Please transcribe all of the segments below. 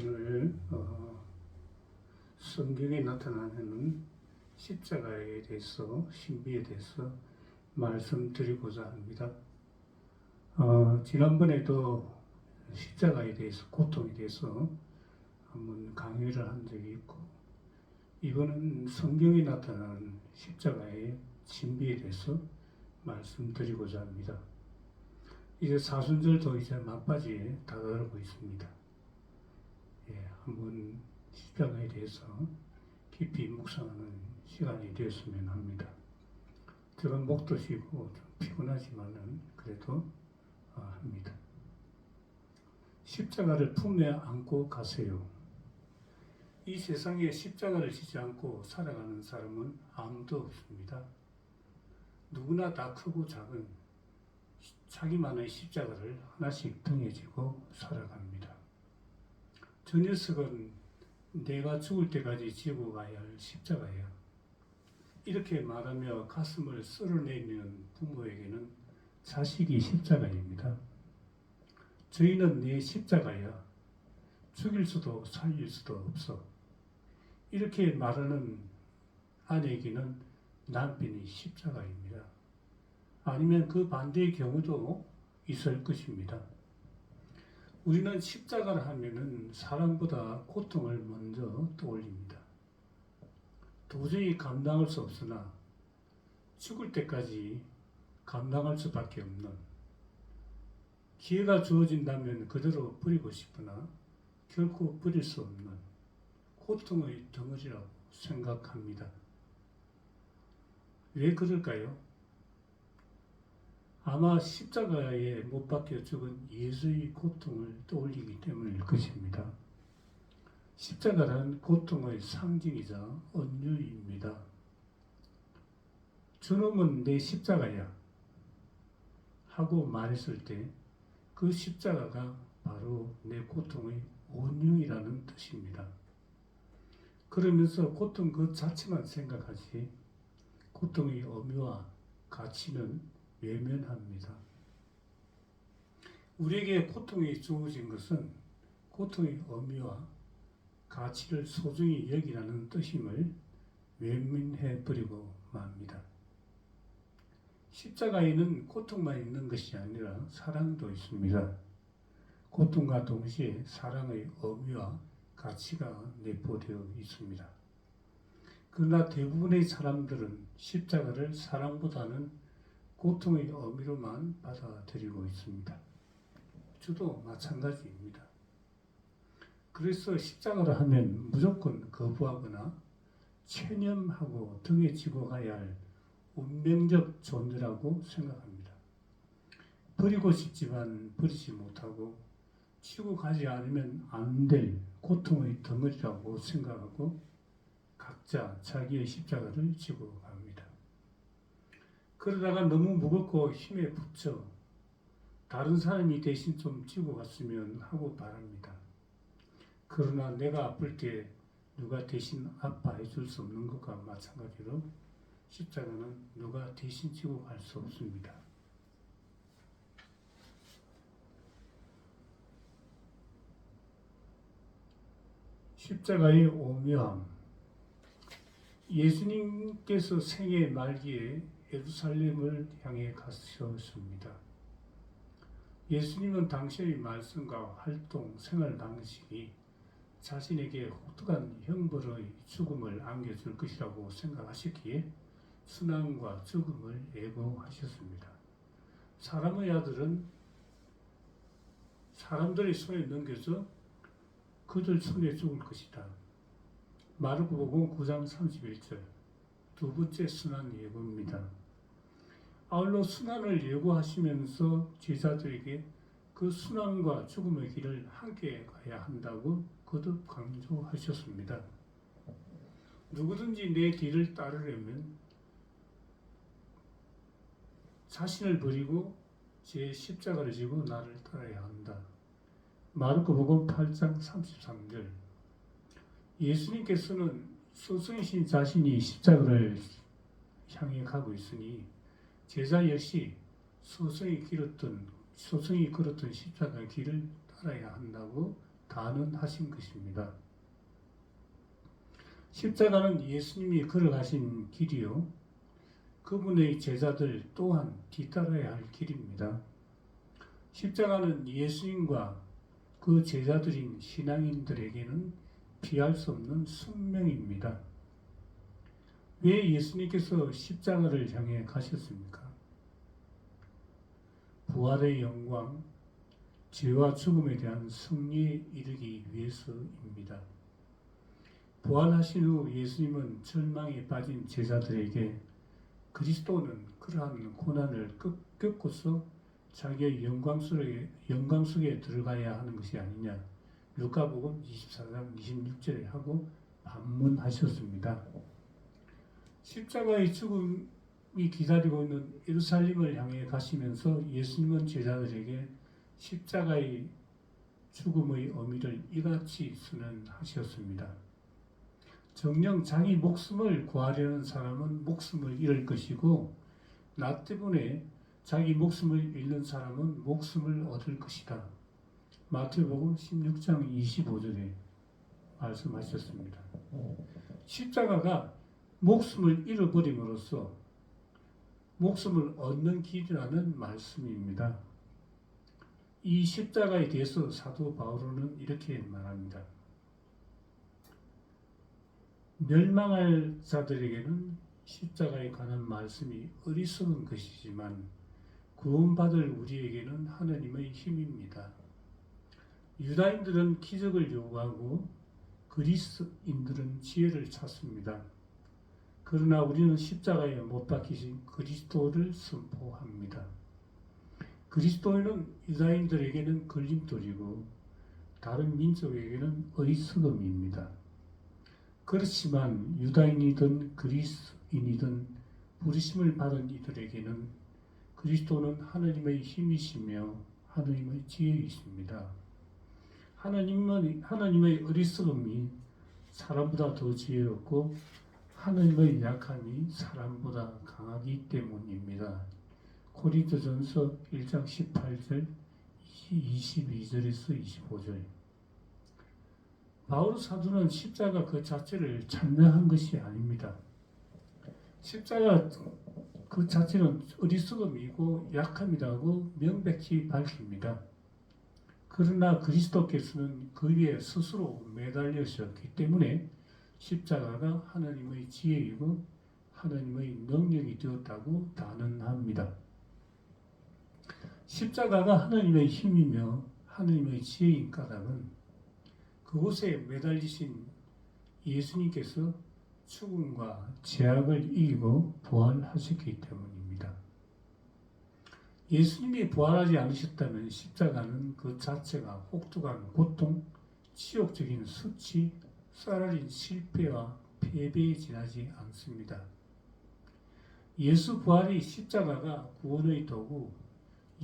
오늘 성경에 나타나는 십자가에 대해서, 신비에 대해서 말씀드리고자 합니다. 지난번에도 십자가에 대해서, 고통에 대해서 한번 강의를 한 적이 있고, 이번은 성경에 나타나는 십자가의 신비에 대해서 말씀드리고자 합니다. 이제 사순절도 이제 막바지에 다다르고 있습니다. 한번 십자가에 대해서 깊이 묵상하는 시간이 되었으면 합니다. 저는 목도 쉬고 좀 피곤하지만은 그래도 합니다. 십자가를 품에 안고 가세요. 이 세상에 십자가를 지지 않고 살아가는 사람은 아무도 없습니다. 누구나 다 크고 작은 자기만의 십자가를 하나씩 등에 지고 살아갑니다. 저 녀석은 내가 죽을 때까지 지고 가야 할 십자가예요. 이렇게 말하며 가슴을 쓸어내리는 부모에게는 자식이 십자가입니다. 저희는 내 십자가야. 죽일 수도 살릴 수도 없어. 이렇게 말하는 아내에게는 남편이 십자가입니다. 아니면 그 반대의 경우도 있을 것입니다. 우리는 십자가를 하면은 사랑보다 고통을 먼저 떠올립니다. 도저히 감당할 수 없으나 죽을 때까지 감당할 수밖에 없는, 기회가 주어진다면 그대로 버리고 싶으나 결코 버릴 수 없는 고통의 덩어리라고 생각합니다. 왜 그럴까요? 아마 십자가에 못 박혀 죽은 예수의 고통을 떠올리기 때문일 것입니다. 십자가란 고통의 상징이자 은유입니다. 저놈은 내 십자가야 하고 말했을 때 그 십자가가 바로 내 고통의 은유이라는 뜻입니다. 그러면서 고통 그 자체만 생각하지 고통의 의미와 가치는 외면합니다. 우리에게 고통이 주어진 것은 고통의 의미와 가치를 소중히 여기라는 뜻임을 외면해버리고 맙니다. 십자가에는 고통만 있는 것이 아니라 사랑도 있습니다. 고통과 동시에 사랑의 의미와 가치가 내포되어 있습니다. 그러나 대부분의 사람들은 십자가를 사랑보다는 고통의 의미로만 받아들이고 있습니다. 저도 마찬가지입니다. 그래서 십자가를 하면 무조건 거부하거나 체념하고 등에 지고 가야 할 운명적 존재라고 생각합니다. 버리고 싶지만 버리지 못하고 치고 가지 않으면 안 될 고통의 덩어리라고 생각하고 각자 자기의 십자가를 지고 갑니다. 그러다가 너무 무겁고 힘에 붙여 다른 사람이 대신 좀 지고 갔으면 하고 바랍니다. 그러나 내가 아플 때 누가 대신 아파해 줄 수 없는 것과 마찬가지로 십자가는 누가 대신 지고 갈 수 없습니다. 십자가의 오묘함. 예수님께서 생애 말기에 예루살렘을 향해 가셨습니다. 예수님은 당시의 말씀과 활동, 생활 방식이 자신에게 혹독한 형벌의 죽음을 안겨줄 것이라고 생각하셨기에 순환과 죽음을 예고하셨습니다. 사람의 아들은 사람들의 손에 넘겨져 그들 손에 죽을 것이다. 마르코복음 9장 31절, 두 번째 순환 예고입니다. 아울러 순환을 예고하시면서 제자들에게 그 순환과 죽음의 길을 함께 가야 한다고 거듭 강조하셨습니다. 누구든지 내 뒤를 따르려면 자신을 버리고 제 십자가를 지고 나를 따라야 한다. 마르코복음 8장 33절. 예수님께서는 스승이신 자신이 십자가를 향해 가고 있으니 제자 역시 스승이 걸었던 십자가의 길을 따라야 한다고 다는 하신 것입니다. 십자가는 예수님이 걸어가신 길이요, 그분의 제자들 또한 뒤따라야 할 길입니다. 십자가는 예수님과 그 제자들인 신앙인들에게는 피할 수 없는 숙명입니다. 왜 예수님께서 십자가를 향해 가셨습니까? 부활의 영광, 죄와 죽음에 대한 승리에 이르기 위해서입니다. 부활하신 후 예수님은 절망에 빠진 제자들에게 그리스도는 그러한 고난을 겪고서 자기의 영광 속에 들어가야 하는 것이 아니냐, 루카복음 24장 26절에 하고 반문하셨습니다. 십자가의 죽음이 기다리고 있는 예루살렘을 향해 가시면서 예수님은 제자들에게 십자가의 죽음의 의미를 이같이 선언하셨습니다. 정녕 자기 목숨을 구하려는 사람은 목숨을 잃을 것이고, 나 때문에 자기 목숨을 잃는 사람은 목숨을 얻을 것이다. 마태복음 16장 25절에 말씀하셨습니다. 십자가가 목숨을 잃어버림으로써 목숨을 얻는 길이라는 말씀입니다. 이 십자가에 대해서 사도 바울은 이렇게 말합니다. 멸망할 자들에게는 십자가에 관한 말씀이 어리석은 것이지만 구원받을 우리에게는 하나님의 힘입니다. 유다인들은 기적을 요구하고 그리스인들은 지혜를 찾습니다. 그러나 우리는 십자가에 못 박히신 그리스도를 선포합니다. 그리스도는 유다인들에게는 걸림돌이고 다른 민족에게는 어리석음입니다. 그렇지만 유다인이든 그리스인이든 부르심을 받은 이들에게는 그리스도는 하나님의 힘이시며 하나님의 지혜이십니다. 하나님의 어리석음이 사람보다 더 지혜롭고 하나님의 약함이 사람보다 강하기 때문입니다. 고린도전서 1장 18절 22절에서 25절. 바울 사도는 십자가 그 자체를 찬양한 것이 아닙니다. 십자가 그 자체는 어리석음이고 약함이라고 명백히 밝힙니다. 그러나 그리스도께서는 그 위에 스스로 매달리셨기 때문에 십자가가 하나님의 지혜이고 하나님의 능력이 되었다고 단언합니다. 십자가가 하나님의 힘이며 하나님의 지혜인 까닭은 그곳에 매달리신 예수님께서 죽음과 죄악을 이기고 부활하셨기 때문입니다. 예수님이 부활하지 않으셨다면 십자가는 그 자체가 혹독한 고통, 치욕적인 수치, 쌀알인 실패와 패배에 지나지 않습니다. 예수 부활이 십자가가 구원의 도구,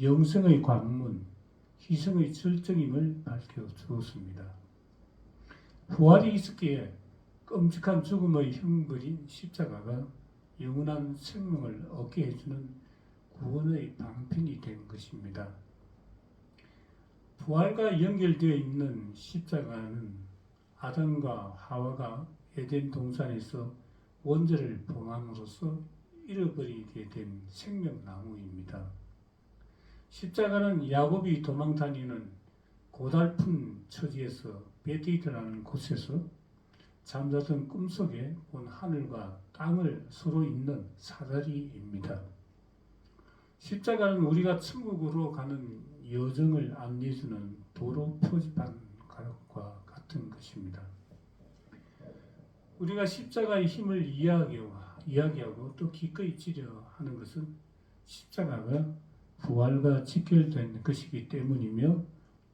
영생의 관문, 희생의 절정임을 밝혀주었습니다. 부활이 있었기에 끔찍한 죽음의 형벌인 십자가가 영원한 생명을 얻게 해주는 구원의 방편이 된 것입니다. 부활과 연결되어 있는 십자가는 아담과 하와가 에덴 동산에서 원죄를 범함으로써 잃어버리게 된 생명나무입니다. 십자가는 야곱이 도망 다니는 고달픈 처지에서 베데스다라는 곳에서 잠자던 꿈속에 본 하늘과 땅을 서로 잇는 사다리입니다. 십자가는 우리가 천국으로 가는 여정을 안내해주는 도로 표지판 가격과 같은 것입니다. 우리가 십자가의 힘을 이야기하고 또 기꺼이 지려 하는 것은 십자가가 부활과 직결된 것이기 때문이며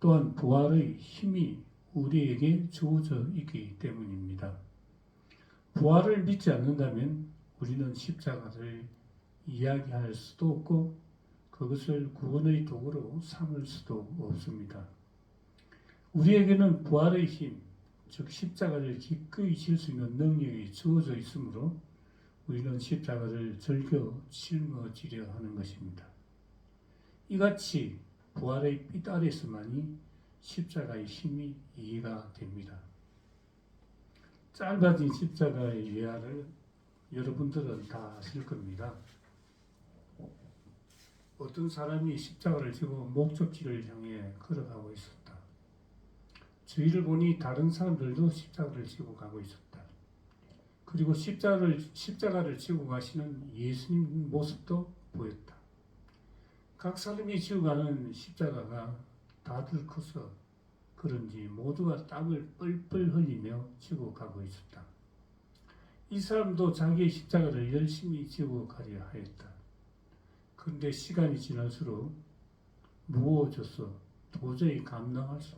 또한 부활의 힘이 우리에게 주어져 있기 때문입니다. 부활을 믿지 않는다면 우리는 십자가를 이야기할 수도 없고 그것을 구원의 도구로 삼을 수도 없습니다. 우리에게는 부활의 힘, 즉 십자가를 기꺼이 질 수 있는 능력이 주어져 있으므로 우리는 십자가를 즐겨 짊어지려 하는 것입니다. 이같이 부활의 빛 아래서만이 십자가의 힘이 이해가 됩니다. 짧아진 십자가의 예화를 여러분들은 다 아실 겁니다. 어떤 사람이 십자가를 지고 목적지를 향해 걸어가고 있었다. 주위를 보니 다른 사람들도 십자가를 지고 가고 있었다. 그리고 십자가를 지고 가시는 예수님 모습도 보였다. 각 사람이 지고 가는 십자가가 다들 커서 그런지 모두가 땀을 뻘뻘 흘리며 지고 가고 있었다. 이 사람도 자기의 십자가를 열심히 지고 가려 하였다. 그런데 시간이 지날수록 무거워져서 도저히 감당할 수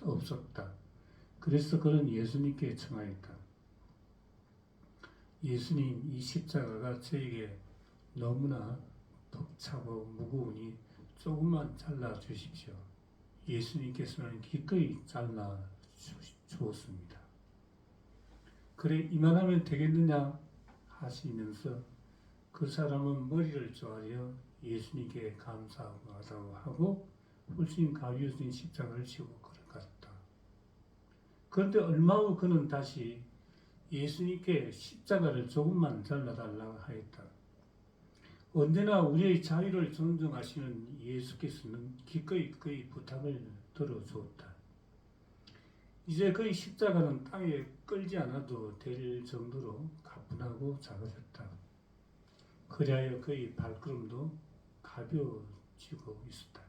없었다. 그래서 그는 예수님께 청하였다. 예수님, 이 십자가가 저에게 너무나 벅차고 무거우니 조금만 잘라 주십시오. 예수님께서는 기꺼이 잘라 주었습니다. 그래, 이만하면 되겠느냐 하시면서 그 사람은 머리를 조아려 예수님께 감사하다고 하고 훨씬 가벼워진 십자가를 지고 걸어갔다. 그런데 얼마 후 그는 다시 예수님께 십자가를 조금만 잘라달라고 하였다. 언제나 우리의 자유를 존중하시는 예수께서는 기꺼이 그의 부탁을 들어주었다. 이제 그의 십자가는 땅에 끌지 않아도 될 정도로 가뿐하고 작아졌다. 그리하여 그의 발걸음도 가벼워지고 있었다.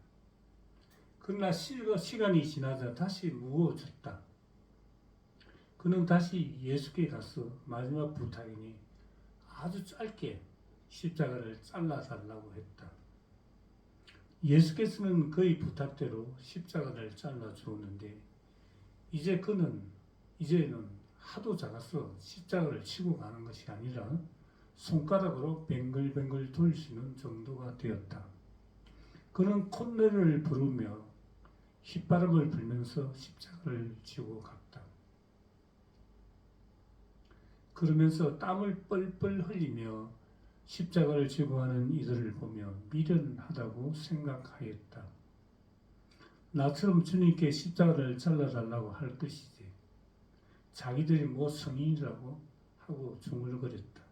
그러나 시간이 지나자 다시 무거워졌다. 그는 다시 예수께 가서 마지막 부탁이니 아주 짧게 십자가를 잘라달라고 했다. 예수께서는 그의 부탁대로 십자가를 잘라주었는데 이제는 하도 작아서 십자가를 치고 가는 것이 아니라 손가락으로 뱅글뱅글 돌릴 수 있는 정도가 되었다. 그는 콧노래를 부르며 휘바람을 불면서 십자가를 지고 갔다. 그러면서 땀을 뻘뻘 흘리며 십자가를 지고 가는 이들을 보며 미련하다고 생각하였다. 나처럼 주님께 십자가를 잘라달라고 할 것이지. 자기들이 뭐 성인이라고 하고 중얼거렸다.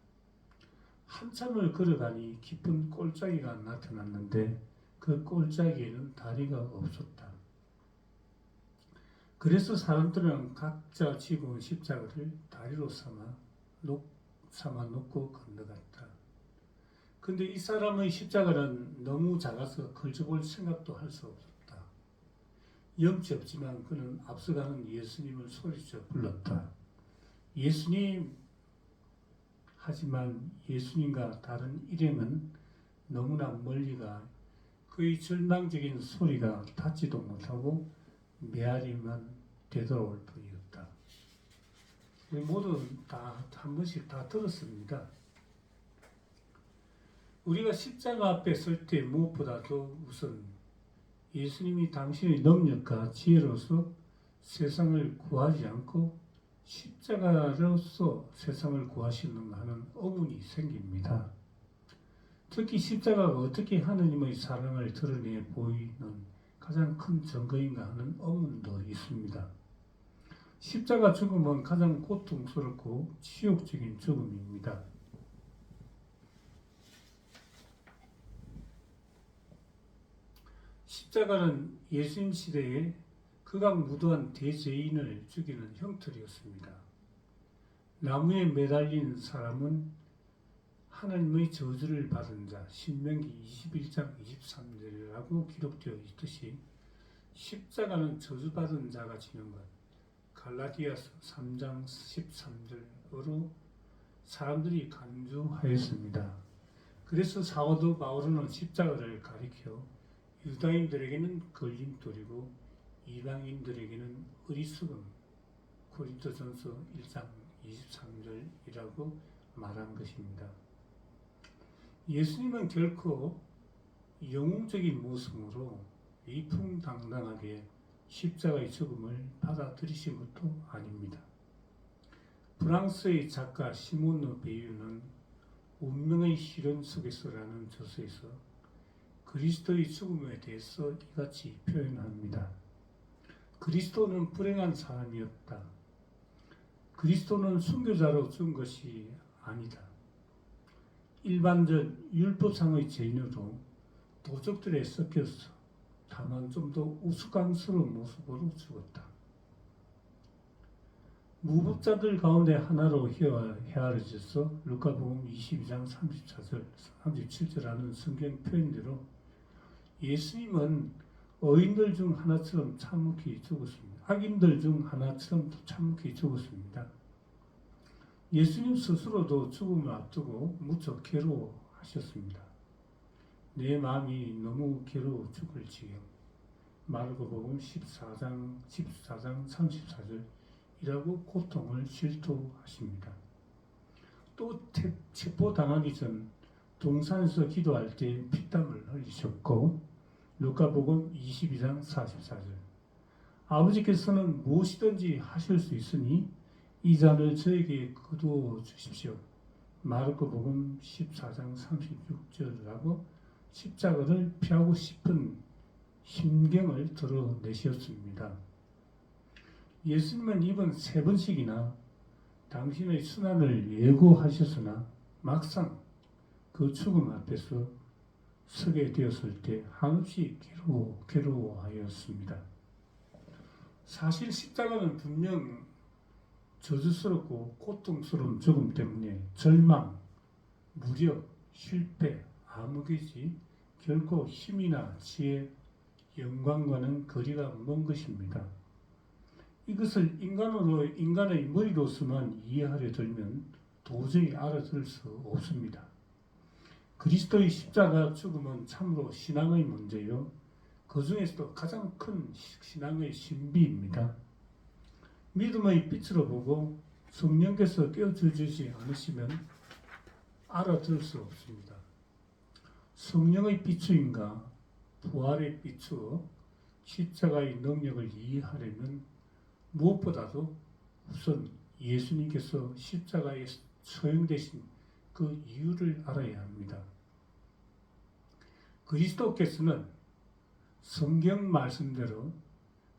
한참을 걸어가니 깊은 골짜기가 나타났는데 그 골짜기에는 다리가 없었다. 그래서 사람들은 각자 지고 온 십자가를 다리로 삼아 놓고 건너갔다. 근데 이 사람의 십자가는 너무 작아서 걸쳐볼 생각도 할 수 없었다. 염치 없지만 그는 앞서가는 예수님을 소리쳐 불렀다. 예수님! 하지만 예수님과 다른 일행은 너무나 멀리가 그의 절망적인 소리가 닿지도 못하고 메아리만 되돌아올 뿐이었다. 우리 모두 다 한 번씩 다 들었습니다. 우리가 십자가 앞에 설 때 무엇보다도 우선 예수님이 당신의 능력과 지혜로서 세상을 구하지 않고 십자가로서 세상을 구하시는가 하는 의문이 생깁니다. 특히 십자가가 어떻게 하느님의 사랑을 드러내 보이는 가장 큰 증거인가 하는 의문도 있습니다. 십자가 죽음은 가장 고통스럽고 치욕적인 죽음입니다. 십자가는 예수님 시대에 극악무도한 대죄인을 죽이는 형틀이었습니다. 나무에 매달린 사람은 하나님의 저주를 받은 자, 신명기 21장 23절이라고 기록되어 있듯이 십자가는 저주받은 자가 지는 것, 갈라디아서 3장 13절로 사람들이 간주하였습니다. 그래서 사도 바울은 십자가를 가리켜 유다인들에게는 걸림돌이고 이방인들에게는 어리석음, 고린도전서 1장 23절이라고 말한 것입니다. 예수님은 결코 영웅적인 모습으로 위풍당당하게 십자가의 죽음을 받아들이신 것도 아닙니다. 프랑스의 작가 시몬 르베유는 운명의 시련 속에서라는 저서에서 그리스도의 죽음에 대해서 이같이 표현합니다. 그리스도는 불행한 사람이었다. 그리스도는 순교자로 죽은 것이 아니다. 일반적 율법상의 죄인으로 도적들에 섞여서 다만 좀 더 우스꽝스러운 모습으로 죽었다. 무법자들 가운데 하나로 헤아려져서 루카복음 22장 34절, 37절 하는 성경 표현대로 예수님은 의인들 중 하나처럼 참혹히 죽었습니다. 악인들 중 하나처럼 참혹히 죽었습니다. 예수님 스스로도 죽음을 앞두고 무척 괴로워하셨습니다. 내 마음이 너무 괴로워 죽을 지경. 마르코복음 14장 34절이라고 고통을 실토하십니다. 또 체포당하기 전 동산에서 기도할 때 피땀을 흘리셨고 루카복음 22장 44절 아버지께서는 무엇이든지 하실 수 있으니 이 잔을 저에게 거두어 주십시오. 마르코복음 14장 36절이라고 십자가를 피하고 싶은 심경을 드러내셨습니다. 예수님은 이번 3번씩이나 당신의 순환을 예고하셨으나 막상 그 죽음 앞에서 서게 되었을 때 한없이 괴로워하였습니다. 사실 십자가는 분명 저주스럽고 고통스러운 죽음 때문에 절망, 무력, 실패, 암흑이지 결코 힘이나 지혜, 영광과는 거리가 먼 것입니다. 이것을 인간의 머리로서만 이해하려 들면 도저히 알아들을 수 없습니다. 그리스도의 십자가 죽음은 참으로 신앙의 문제요. 그 중에서도 가장 큰 신앙의 신비입니다. 믿음의 빛으로 보고 성령께서 깨워주지 않으시면 알아들을 수 없습니다. 성령의 비추임과 부활의 비추어 십자가의 능력을 이해하려면 무엇보다도 우선 예수님께서 십자가에 처형되신 그 이유를 알아야 합니다. 그리스도께서는 성경 말씀대로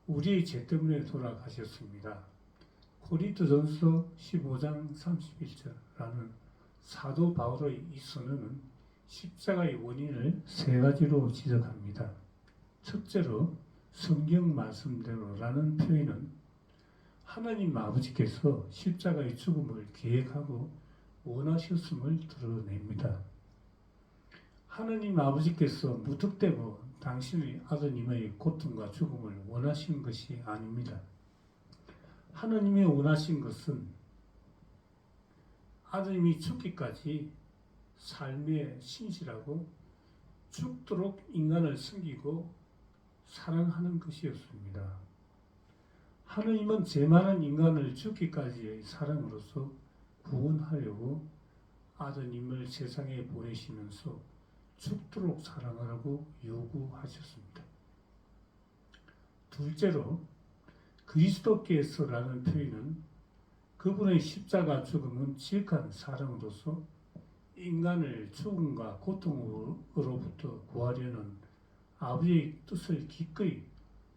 우리의 죄 때문에 돌아가셨습니다. 고린도전서 15장 31절라는 사도 바울의 이 선언은 십자가의 원인을 3가지로 지적합니다. 첫째로 성경 말씀대로라는 표현은 하나님 아버지께서 십자가의 죽음을 계획하고 원하셨음을 드러냅니다. 하나님 아버지께서 무턱대고 당신의 아드님의 고통과 죽음을 원하신 것이 아닙니다. 하나님이 원하신 것은 아드님이 죽기까지 삶에 신실하고 죽도록 인간을 섬기고 사랑하는 것이었습니다. 하나님은 죄 많은 인간을 죽기까지의 사랑으로서 구원하려고 아드님을 세상에 보내시면서 죽도록 사랑하라고 요구하셨습니다. 둘째로 그리스도께서라는 표현은 그분의 십자가 죽음은 지극한 사랑으로서 인간을 죽음과 고통으로부터 구하려는 아버지의 뜻을 기꺼이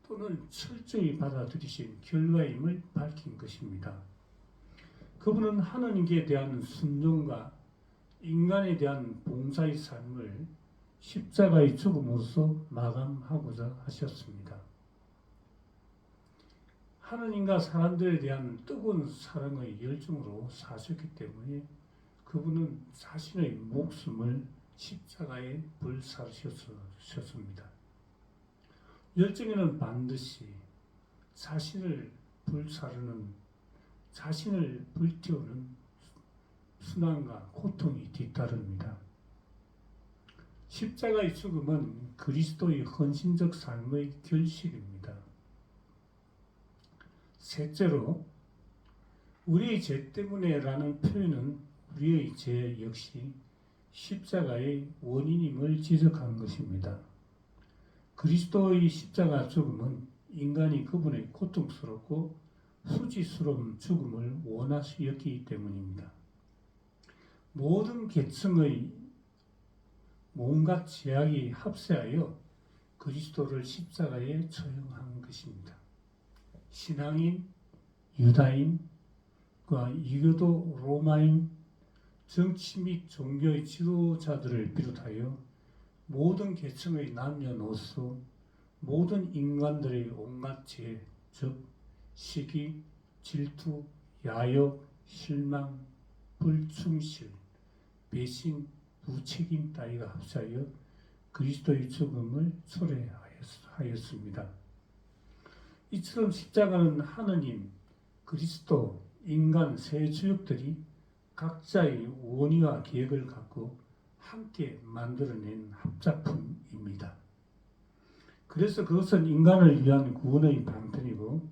또는 철저히 받아들이신 결과임을 밝힌 것입니다. 그분은 하나님께 대한 순종과 인간에 대한 봉사의 삶을 십자가의 죽음으로써 마감하고자 하셨습니다. 하나님과 사람들에 대한 뜨거운 사랑의 열정으로 사셨기 때문에 그분은 자신의 목숨을 십자가에 불사르셨습니다. 열정에는 반드시 자신을 불태우는 순환과 고통이 뒤따릅니다. 십자가의 죽음은 그리스도의 헌신적 삶의 결실입니다. 셋째로 우리의 죄 때문에라는 표현은 우리의 죄 역시 십자가의 원인임을 지적한 것입니다. 그리스도의 십자가 죽음은 인간이 그분의 고통스럽고 수치스러운 죽음을 원하시었기 때문입니다. 모든 계층의 온갖 죄악이 합세하여 그리스도를 십자가에 처형한 것입니다. 신앙인, 유다인과 이교도 로마인, 정치 및 종교의 지도자들을 비롯하여 모든 계층의 남녀노소, 모든 인간들의 온갖 죄, 즉 시기, 질투, 야욕, 실망, 불충실, 배신, 무책임 따위가 합사하여 그리스도의 죽음을 초래하였습니다. 이처럼 십자가는 하느님, 그리스도, 인간 세 주역들이 각자의 원의와 계획을 갖고 함께 만들어낸 합작품입니다. 그래서 그것은 인간을 위한 구원의 방편이고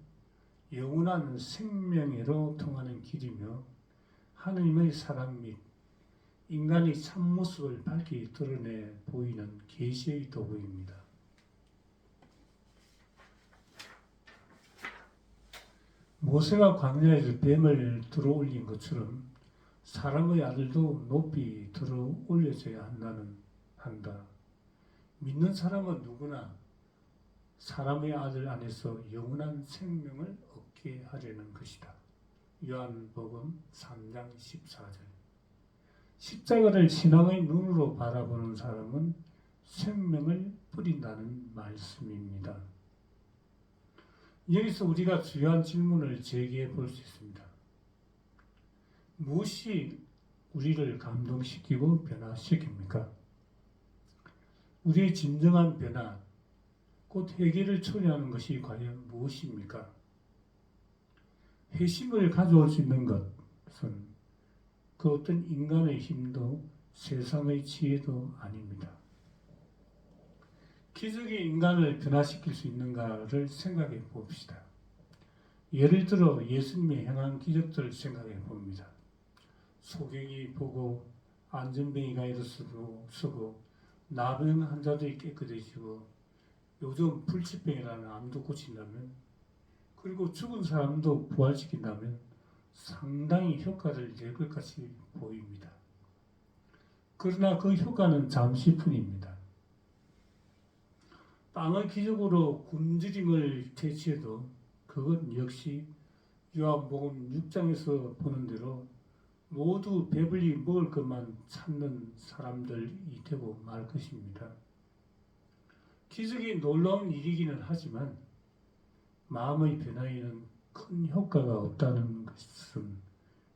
영원한 생명으로 통하는 길이며 하느님의 사랑 및 인간의 참모습을 밝히 드러내 보이는 계시의 도구입니다. 모세가 광야에서 뱀을 들어 올린 것처럼 사람의 아들도 높이 들어 올려져야 한다. 믿는 사람은 누구나 사람의 아들 안에서 영원한 생명을 얻게 하려는 것이다. 요한복음 3장 14절. 십자가를 신앙의 눈으로 바라보는 사람은 생명을 뿌린다는 말씀입니다. 여기서 우리가 중요한 질문을 제기해 볼 수 있습니다. 무엇이 우리를 감동시키고 변화시킵니까? 우리의 진정한 변화, 곧 회개를 초래하는 것이 과연 무엇입니까? 회심을 가져올 수 있는 것은 그 어떤 인간의 힘도 세상의 지혜도 아닙니다. 기적이 인간을 변화시킬 수 있는가를 생각해 봅시다. 예를 들어 예수님이 행한 기적들을 생각해 봅니다. 소경이 보고 안전뱅이가 일어서고 나병 환자들이 깨끗해지고 요즘 불치병이라는 암도 고친다면 그리고 죽은 사람도 부활시킨다면 상당히 효과를 낼 것 같이 보입니다. 그러나 그 효과는 잠시뿐입니다. 빵의 기적으로 굶주림을 퇴치해도 그것 역시 요한복음 6장에서 보는 대로 모두 배불리 먹을 것만 찾는 사람들이 되고 말 것입니다. 기적이 놀라운 일이기는 하지만 마음의 변화에는 큰 효과가 없다는 것은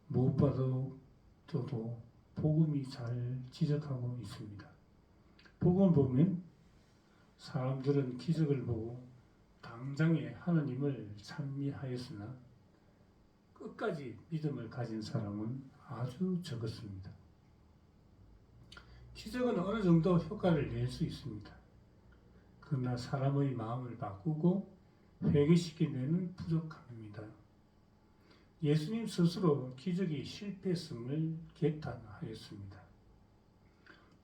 무엇보다도 복음이 잘 지적하고 있습니다. 복음 보면 사람들은 기적을 보고 당장에 하나님을 찬미하였으나 끝까지 믿음을 가진 사람은 아주 적었습니다. 기적은 어느 정도 효과를 낼 수 있습니다. 그러나 사람의 마음을 바꾸고 회개시키는 부족합니다. 예수님 스스로 기적이 실패했음을 개탄하였습니다.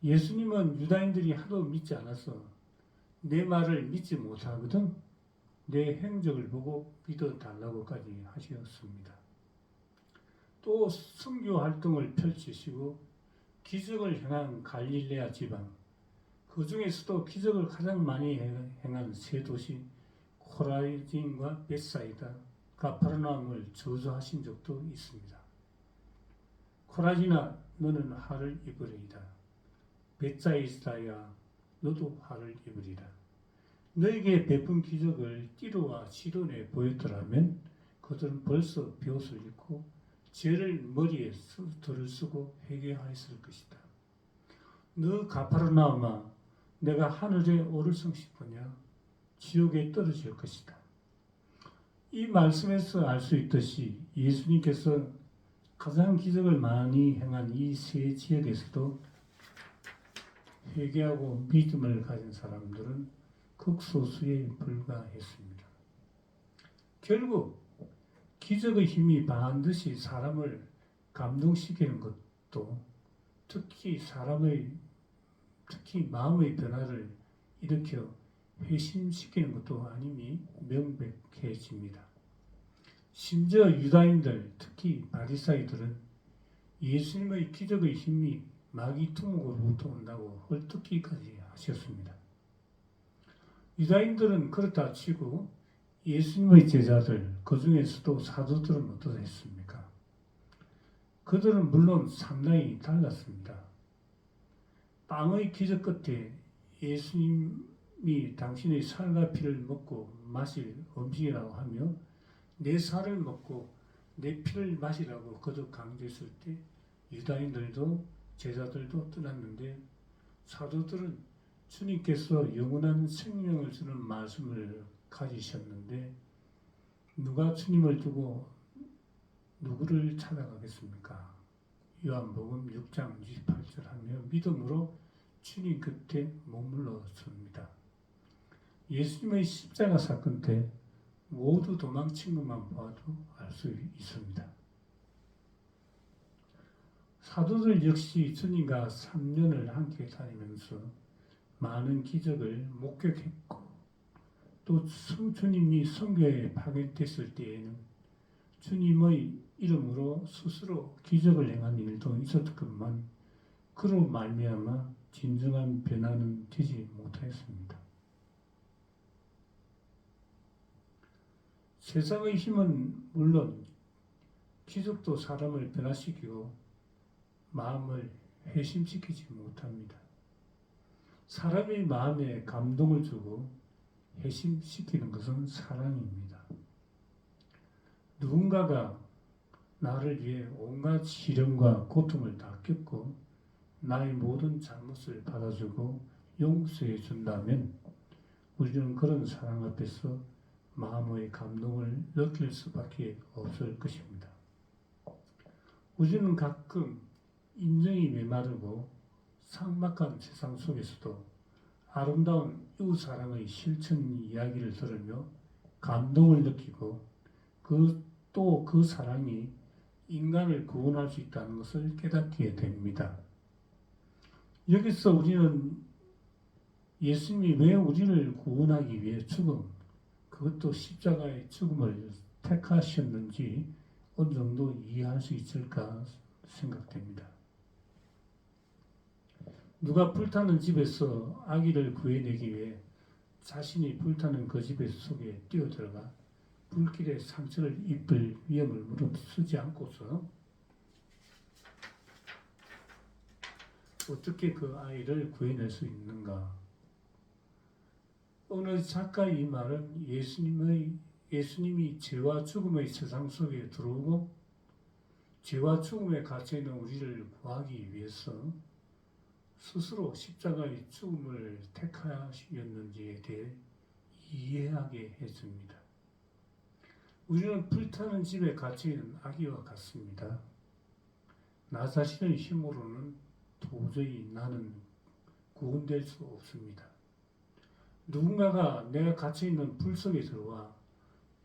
예수님은 유다인들이 하도 믿지 않아서 내 말을 믿지 못하거든 내 행적을 보고 믿어달라고까지 하셨습니다. 또 선교 활동을 펼치시고 기적을 행한 갈릴레아 지방, 그 중에서도 기적을 가장 많이 행한 세 도시 코라진과 벳사이다, 가파르나움을 저주하신 적도 있습니다. 코라진아 너는 화를 입으리이다. 벳사이다야 너도 화를 입으리라. 너에게 베푼 기적을 띠로와 시돈에 보였더라면 그들은 벌써 벼옷을 입고 죄를 머리에 들을 쓰고 회개하였을 것이다. 너 가파르나움아 내가 하늘에 오를성 싶으냐 지옥에 떨어질 것이다. 이 말씀에서 알 수 있듯이 예수님께서 가장 기적을 많이 행한 이 세 지역에서도 회개하고 믿음을 가진 사람들은 극소수에 불과했습니다. 결국 기적의 힘이 반드시 사람을 감동시키는 것도 특히 마음의 변화를 일으켜 회심시키는 것도 아님이 명백해집니다. 심지어 유다인들, 특히 바리사이들은 예수님의 기적의 힘이 마귀 두목으로부터 온다고 헐뜯기까지 하셨습니다. 유다인들은 그렇다 치고 예수님의 제자들, 그 중에서도 사도들은 어떠했습니까? 그들은 물론 상당히 달랐습니다. 빵의 기적 끝에 예수님이 당신의 살과 피를 먹고 마실 음식이라고 하며 내 살을 먹고 내 피를 마시라고 거듭 강조했을 때 유다인들도 제자들도 떠났는데 사도들은 주님께서 영원한 생명을 주는 말씀을 가지셨는데 누가 주님을 두고 누구를 찾아가겠습니까? 요한복음 6장 28절 하며 믿음으로 주님 곁에 머물러 섭니다. 예수님의 십자가 사건 때 모두 도망친 것만 봐도 알 수 있습니다. 사도들 역시 주님과 3년을 함께 다니면서 많은 기적을 목격했고 또 주님이 선교에 파견됐을 때에는 주님의 이름으로 스스로 기적을 행한 일도 있었건만 그로 말미암아 진정한 변화는 되지 못하였습니다. 세상의 힘은 물론 기적도 사람을 변화시키고 마음을 회심시키지 못합니다. 사람의 마음에 감동을 주고 회심시키는 것은 사랑입니다. 누군가가 나를 위해 온갖 시련과 고통을 다 겪고 나의 모든 잘못을 받아주고 용서해 준다면 우리는 그런 사랑 앞에서 마음의 감동을 느낄 수밖에 없을 것입니다. 우리는 가끔 인정이 메마르고 삭막한 세상 속에서도 아름다운 이웃사랑의 실천 이야기를 들으며 감동을 느끼고 또 그 사랑이 인간을 구원할 수 있다는 것을 깨닫게 됩니다. 여기서 우리는 예수님이 왜 우리를 구원하기 위해 그것도 십자가의 죽음을 택하셨는지 어느 정도 이해할 수 있을까 생각됩니다. 누가 불타는 집에서 아기를 구해내기 위해 자신이 불타는 그 집 속에 뛰어들어가 불길에 상처를 입을 위험을 무릅쓰지 않고서 어떻게 그 아이를 구해낼 수 있는가? 어느 작가의 이 말은 예수님이 죄와 죽음의 세상 속에 들어오고 죄와 죽음에 갇혀있는 우리를 구하기 위해서 스스로 십자가의 죽음을 택하셨는지에 대해 이해하게 해줍니다. 우리는 불타는 집에 갇혀있는 아기와 같습니다. 나 자신의 힘으로는 도저히 나는 구원될 수 없습니다. 누군가가 내가 갇혀있는 불 속에 들어와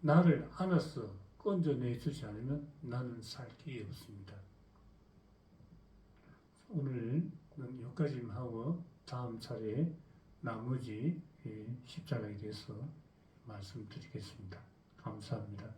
나를 안아서 건져내주지 않으면 나는 살 길이 없습니다. 오늘은 여기까지만 하고 다음 차례에 나머지 십자가에 대해서 말씀드리겠습니다. 감사합니다.